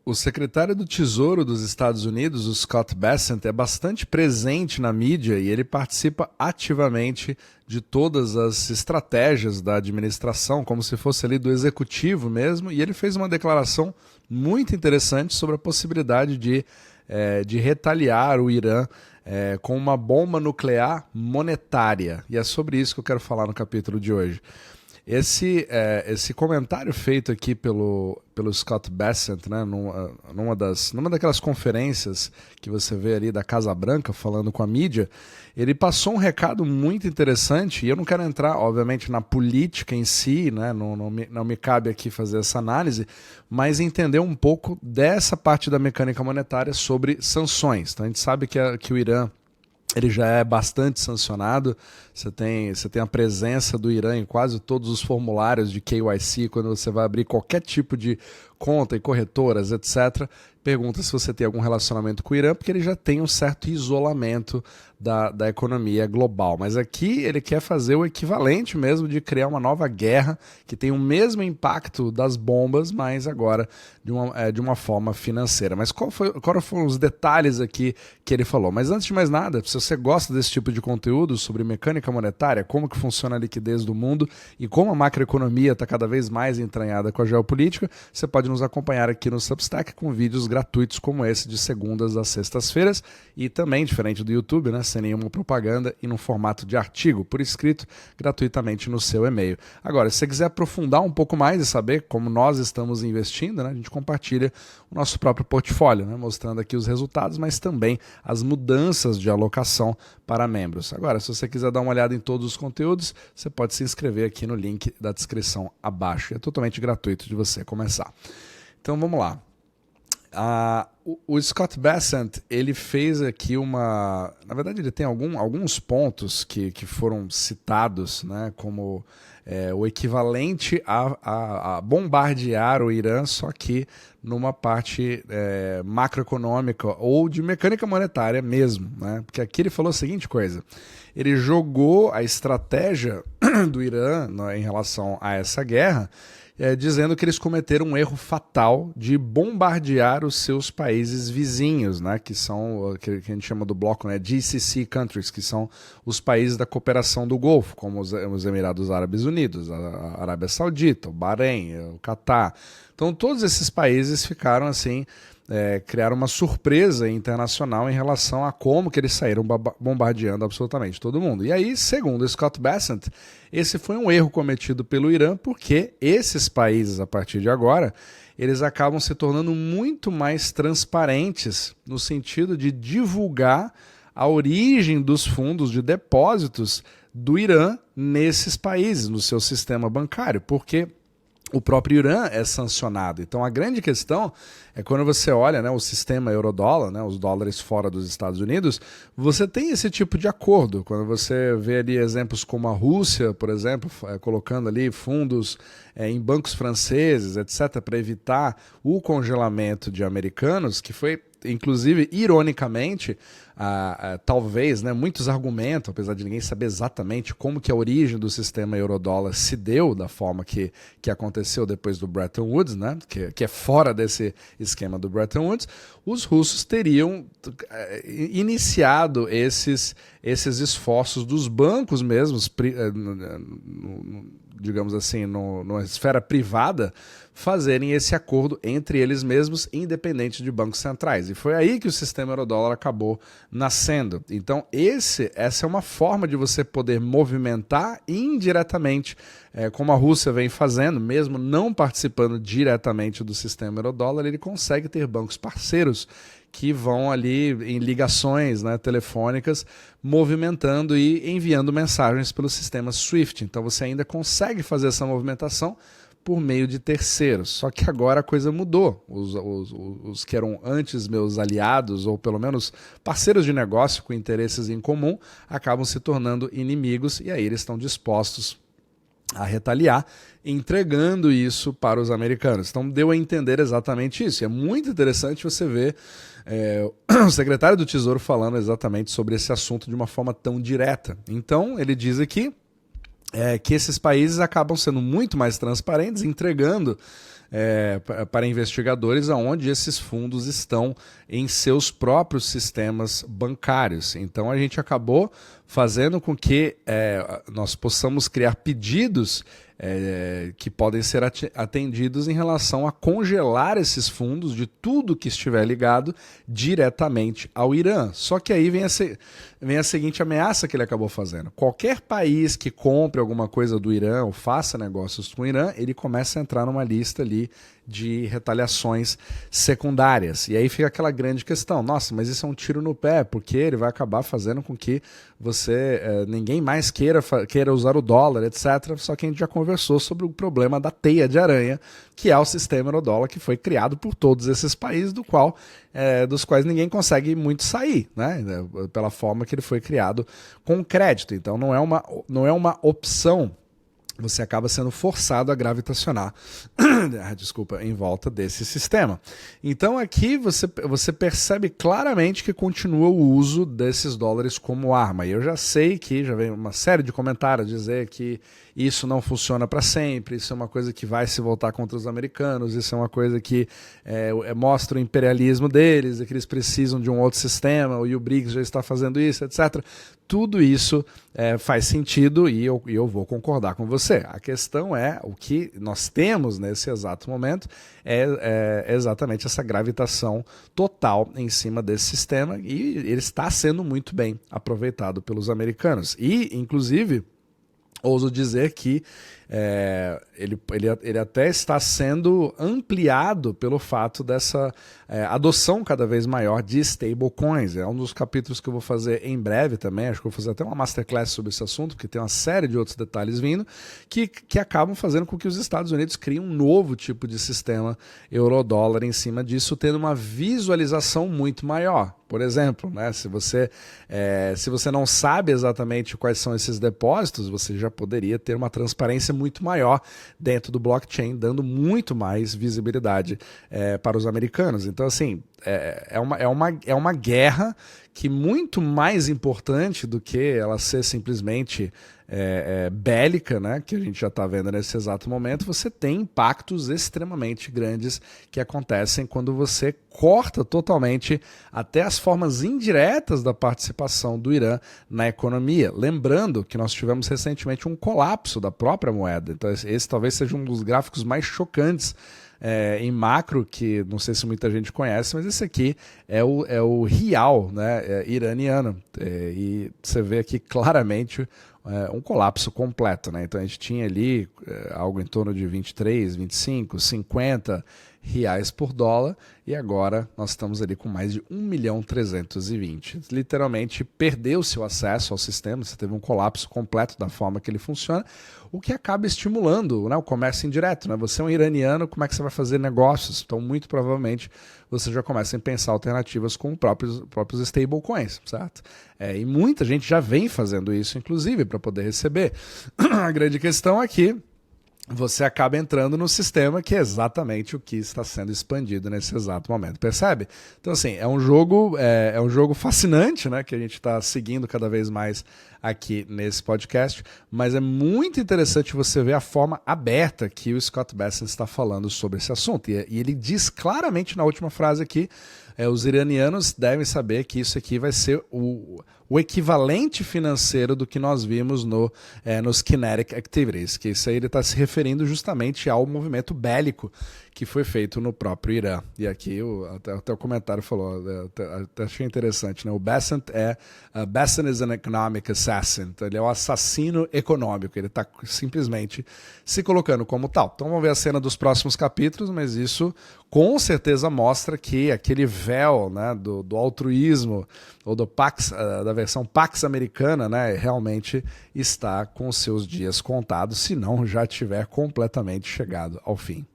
O secretário do Tesouro dos Estados Unidos, o Scott Bessent, é bastante presente na mídia e ele participa ativamente de todas as estratégias da administração, como se fosse ali do executivo mesmo, e ele fez uma declaração muito interessante sobre a possibilidade de retaliar o Irã com uma bomba nuclear monetária. E é sobre isso que eu quero falar no capítulo de hoje. Esse comentário feito aqui pelo Scott Bessent, né, numa daquelas conferências que você vê ali da Casa Branca falando com a mídia, ele passou um recado muito interessante, e eu não quero entrar, obviamente, na política em si, né, não me cabe aqui fazer essa análise, mas entender um pouco dessa parte da mecânica monetária sobre sanções. Então a gente sabe que o Irã ele já é bastante sancionado, você tem a presença do Irã em quase todos os formulários de KYC, quando você vai abrir qualquer tipo de conta e corretoras, etc., pergunta se você tem algum relacionamento com o Irã, porque ele já tem um certo isolamento da economia global. Mas aqui ele quer fazer o equivalente mesmo de criar uma nova guerra que tem o mesmo impacto das bombas, mas agora de uma forma financeira. Mas quais foram os detalhes aqui que ele falou? Mas antes de mais nada, se você gosta desse tipo de conteúdo sobre mecânica monetária, como que funciona a liquidez do mundo e como a macroeconomia está cada vez mais entranhada com a geopolítica, você pode nos acompanhar aqui no Substack com vídeos gratuitos como esse de segundas às sextas-feiras e também, diferente do YouTube, né, sem nenhuma propaganda e no formato de artigo, por escrito, gratuitamente no seu e-mail. Agora, se você quiser aprofundar um pouco mais e saber como nós estamos investindo, né, a gente compartilha o nosso próprio portfólio, né, mostrando aqui os resultados, mas também as mudanças de alocação para membros. Agora, se você quiser dar uma olhada em todos os conteúdos, você pode se inscrever aqui no link da descrição abaixo. É totalmente gratuito de você começar. Então vamos lá. O Scott Bessent, ele fez aqui na verdade ele tem alguns pontos que foram citados, né, como o equivalente a bombardear o Irã, só que numa parte macroeconômica ou de mecânica monetária mesmo, né? Porque aqui ele falou a seguinte coisa, ele jogou a estratégia do Irã, né, em relação a essa guerra, dizendo que eles cometeram um erro fatal de bombardear os seus países vizinhos, né, que são que a gente chama do bloco, né, GCC countries, que são os países da cooperação do Golfo, como os Emirados Árabes Unidos, a Arábia Saudita, o Bahrein, o Catar. Então todos esses países ficaram assim, criaram uma surpresa internacional em relação a como que eles saíram bombardeando absolutamente todo mundo. E aí, segundo Scott Bessent, esse foi um erro cometido pelo Irã, porque esses países, a partir de agora, eles acabam se tornando muito mais transparentes no sentido de divulgar a origem dos fundos de depósitos do Irã nesses países, no seu sistema bancário, porque o próprio Irã é sancionado. Então a grande questão é quando você olha, né, o sistema eurodólar, né, os dólares fora dos Estados Unidos, você tem esse tipo de acordo. Quando você vê ali exemplos como a Rússia, por exemplo, colocando ali fundos em bancos franceses, etc., para evitar o congelamento de americanos, que foi, inclusive, ironicamente, talvez, né, muitos argumentam, apesar de ninguém saber exatamente como que a origem do sistema eurodólar se deu da forma que aconteceu depois do Bretton Woods, né, que é fora desse esquema do Bretton Woods, os russos teriam iniciado esses esforços dos bancos mesmos, digamos assim, numa esfera privada, fazerem esse acordo entre eles mesmos, independente de bancos centrais. E foi aí que o sistema eurodólar acabou nascendo. Então, essa é uma forma de você poder movimentar indiretamente, como a Rússia vem fazendo, mesmo não participando diretamente do sistema eurodólar, ele consegue ter bancos parceiros que vão ali em ligações, né, telefônicas, movimentando e enviando mensagens pelo sistema SWIFT. Então você ainda consegue fazer essa movimentação por meio de terceiros. Só que agora a coisa mudou. Os que eram antes meus aliados, ou pelo menos parceiros de negócio com interesses em comum, acabam se tornando inimigos, e aí eles estão dispostos a retaliar, entregando isso para os americanos. Então deu a entender exatamente isso. E é muito interessante você ver o secretário do Tesouro falando exatamente sobre esse assunto de uma forma tão direta. Então ele diz aqui que esses países acabam sendo muito mais transparentes, entregando para investigadores aonde esses fundos estão em seus próprios sistemas bancários. Então a gente acabou fazendo com que nós possamos criar pedidos que podem ser atendidos em relação a congelar esses fundos de tudo que estiver ligado diretamente ao Irã. Só que aí vem a seguinte ameaça que ele acabou fazendo. Qualquer país que compre alguma coisa do Irã ou faça negócios com o Irã, ele começa a entrar numa lista ali de retaliações secundárias. E aí fica aquela grande questão. Nossa, mas isso é um tiro no pé, porque ele vai acabar fazendo com que ninguém mais queira usar o dólar, etc. Só que a gente já conversou sobre o problema da teia de aranha, que é o sistema eurodólar que foi criado por todos esses países, dos quais ninguém consegue muito sair, né? Pela forma que ele foi criado com crédito. Então não é uma opção. Você acaba sendo forçado a gravitacionar em volta desse sistema. Então aqui você percebe claramente que continua o uso desses dólares como arma. E eu já sei que já vem uma série de comentários dizer que isso não funciona para sempre, isso é uma coisa que vai se voltar contra os americanos, isso é uma coisa que mostra o imperialismo deles, e que eles precisam de um outro sistema, e o BRICS já está fazendo isso, etc. Tudo isso faz sentido e eu vou concordar com você. A questão é, o que nós temos nesse exato momento é exatamente essa gravitação total em cima desse sistema, e ele está sendo muito bem aproveitado pelos americanos. E, inclusive, ouso dizer que ele até está sendo ampliado pelo fato dessa adoção cada vez maior de stablecoins. É um dos capítulos que eu vou fazer em breve também, acho que eu vou fazer até uma masterclass sobre esse assunto, porque tem uma série de outros detalhes vindo, que acabam fazendo com que os Estados Unidos criem um novo tipo de sistema euro-dólar em cima disso, tendo uma visualização muito maior. Por exemplo, né, se você não sabe exatamente quais são esses depósitos, você já poderia ter uma transparência muito maior dentro do blockchain, dando muito mais visibilidade para os americanos. Então, assim, é uma guerra que, muito mais importante do que ela ser simplesmente bélica, né, que a gente já está vendo nesse exato momento, você tem impactos extremamente grandes que acontecem quando você corta totalmente até as formas indiretas da participação do Irã na economia. Lembrando que nós tivemos recentemente um colapso da própria moeda. Então esse talvez seja um dos gráficos mais chocantes em macro, que não sei se muita gente conhece, mas esse aqui é o real, né, iraniano. E você vê aqui claramente um colapso completo, né? Então a gente tinha ali algo em torno de 23, 25, 50 reais por dólar, e agora nós estamos ali com mais de 1.320.000. Literalmente perdeu seu acesso ao sistema, você teve um colapso completo da forma que ele funciona, o que acaba estimulando, né, o comércio indireto. Né? Você é um iraniano, como é que você vai fazer negócios? Então, muito provavelmente, você já começa a pensar alternativas com próprios stablecoins, certo? E muita gente já vem fazendo isso, inclusive, para poder receber. A grande questão aqui, você acaba entrando no sistema que é exatamente o que está sendo expandido nesse exato momento, percebe? Então, assim, é um jogo fascinante, né, que a gente está seguindo cada vez mais aqui nesse podcast, mas é muito interessante você ver a forma aberta que o Scott Bessent está falando sobre esse assunto. E ele diz claramente na última frase aqui, os iranianos devem saber que isso aqui vai ser o equivalente financeiro do que nós vimos nos Kinetic Activities, que isso aí ele está se referindo justamente ao movimento bélico que foi feito no próprio Irã. E aqui até o comentário falou, até achei interessante, né? O Bessent Bessent is an economic assassin, então ele é um assassino econômico, ele está simplesmente se colocando como tal. Então vamos ver a cena dos próximos capítulos, mas isso com certeza mostra que aquele véu, né, do altruísmo, ou da versão Pax americana, né, realmente está com seus dias contados, se não já tiver completamente chegado ao fim.